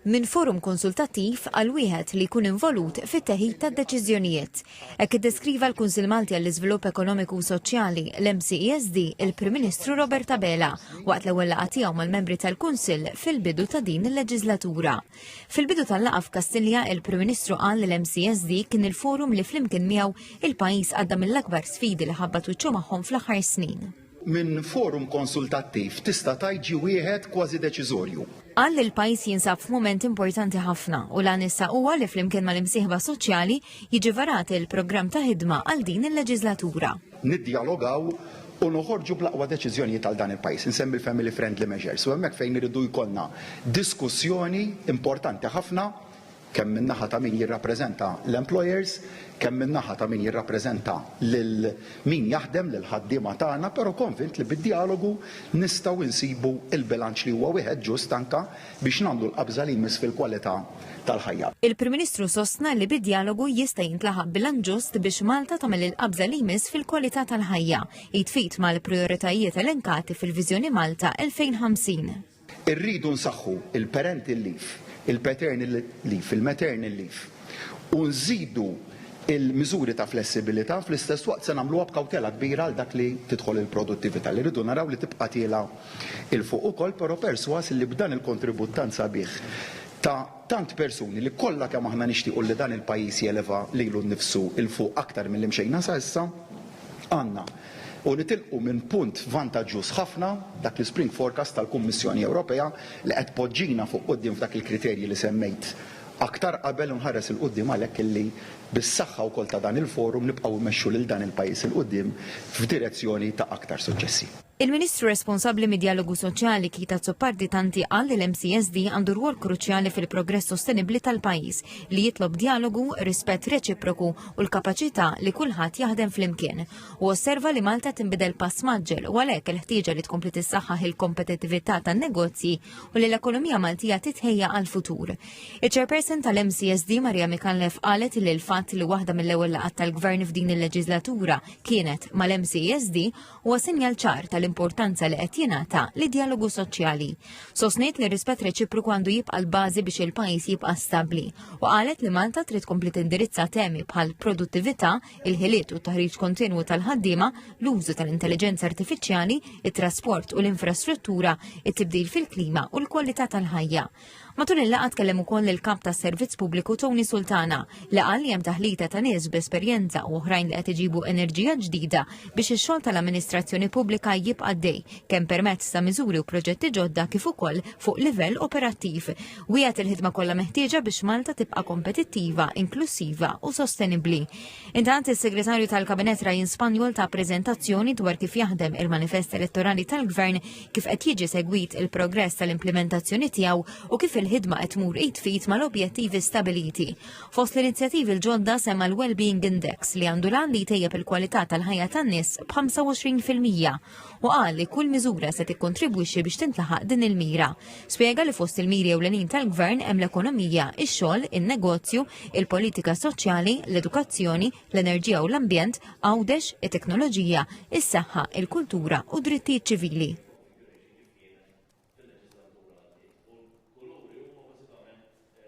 Minn forum konsultattiv għal wieħed li jkun involut fit-teħid tad-deċiżjonijiet. Hekk iddeskriva l-Kunsill Malti għall-Iżvilupp Ekonomiku u Soċjali l-MCESD il-Prim Ministru Robert Abela waqt l-ewwel laqgħa tiegħu mal-membri tal-Kunsill fil-bidu ta' din il-leġislatura. Fil-bidu tal-laqgħa f'Kastilja il-Prim Ministru qal li l-MCESD kien il-forum li flimkien miegħu il-pajjiż għadda mill-akbar sfidi li ħabbat wiċċu magħhom fl-aħħar snin. Minn forum konsultattiv tista' tajġi wieħed kważi deċiżorju. Qal li l-pajjiż jinsab f'mument importanti ħafna u lan issa huwa li flimkien mal-imsieħba soċjali jiġi varat il-programm ta' ħidma għal din il-leġislatura. Niddialogaw u noħorġu bl-aqwa deċiżjonijiet għal dan il-pajjiż, insemmi family friendly measures. U hemmhekk fejn iridu jkollna diskussjoni importanti ħafna kemm min-naħa ta' min jirrappreżenta l-employers, kemm min-naħa ta' min jirrappreżenta lil min jaħdem lil ħaddiema tagħna, però konvint li bid-dialogu nistgħu insibu il-bilanċ li huwa wieħed ġust anke biex nagħmlu l-qabża li jmiss fil-kwalità tal-ħajja. Il-Prim Ministru sostna li bid-dialogu jista' jintlaħaq bilanċ ġust biex Malta tagħmel il-qabża li jmiss fil-kwalità tal-ħajja, jitfit mal-prijoritajiet elenkati fil-Viżjoni Malta 2050. Irridu nsaħħu il-parental leave, il-paternal leave, il-maternal leave u nżidu il-miżuri ta' flessibilità fl-istess waqt se nagħmluha b'kawtela kbira għal dak li tidħol il-produttività li rridu naraw li tibqa' tiela il fuq ukoll però perswas li b'dan il-kontribut tant sabiħ ta' tant persuni li kollha kemm aħna nixtiequ li dan il-pajjiż jeleva lilu nnifsu il fuq aktar milli mxejna sa issa għandna u nitilqu minn punt vantaġġuż ħafna dak l-Spring Forecast tal-Kummissjoni Ewropea li qed poġġina fuq quddiem f'dak il-kriterji li semmejt aktar qabel nħares il-qudiem għalhekk illi bis-saħħa wkoll ta' dan il-forum nibqgħu mmexxu lil dan il-pajjiż il-qudiem f'direzzjoni ta' aktar suċċessi. Il-Ministru responsabbli mid-dialogu soċjali Kita Zuppardi tanti qal li l-MCSD għandu rwol kruċjali fil-progress sostenibbli tal-pajjiż li jitlob dialogu, rispett reċiproku u l-kapaċità li kulħadd jaħdem flimkien. U osserva li Malta tinbidel pass maġġel u għalhekk il-ħtieġa li tkompli tissaħħaħ il-kompetittività tan-negozji u li l-ekonomija Maltija titħejja għall-futur. Il-Chairperson tal-MCSD Marja Mikallef qalet li l-fatt li waħda mill-ewwel laqgħat tal-Gvern f'din il-leġislatura kienet mal-MCSD huwa sinjal ċar tal-importanza li qed jingħata li dialogu soċjali. Sostniet li rispett reċiproku għandu jibqa' l-bażi biex il-pajjiż jibqa' stabbli u qalet li Malta trid tkompli tindirizza temi bħal produttività, il-ħiliet u t-taħriġ kontinwu tal-ħaddiema, l-użu tal-intelligenza artifiċjali, it-trasport u l-infrastruttura, it-tibdil fil-klima u l-kwalità tal-ħajja. Matul il-laqgħa tkellem ukoll il-Kap tas-Servizz Pubbliku Tony Sultana li qal li hemm taħlita ta' nies b'esperjenza u oħrajn li qed iġibu enerġija ġdida biex ix-xogħol tal-amministrazzjoni pubblika jibqa' dej kemm permezz ta' miżuri u proġetti ġodda kif ukoll fuq livell operattiv. Wieħed il-ħidma kollha meħtieġa biex Malta tibqa' kompetittiva, inklusiva u sostenibbli. Intant is-Segretarju tal-Kabinett Ryan Spanjol ta' preżentazzjoni dwar kif jaħdem il-manifest elettorali tal-Gvern kif qed jiġi segwit il-progress tal-implementazzjoni tiegħu u kif il-ħidma qed tmur id-fit mal-objettivi stabiliti. Fost l-inizjattivi l-ġodda semma l-Wellbeing Index li għandu lan li tejjeb il-kwalità tal-ħajja tan-nies b'25% u qal li kull miżura se tikkontribwixxi biex tintlaħaq din il-mira. Spjega li fost il-miri ewlenin tal-Gvern hemm l-ekonomija, ix-xogħol, in-negozju, il-politika soċjali, l-edukazzjoni, l-enerġija u l-ambjent, għawdex, it-teknoloġija, is-saħħa, il-kultura u drittijiet ċivili.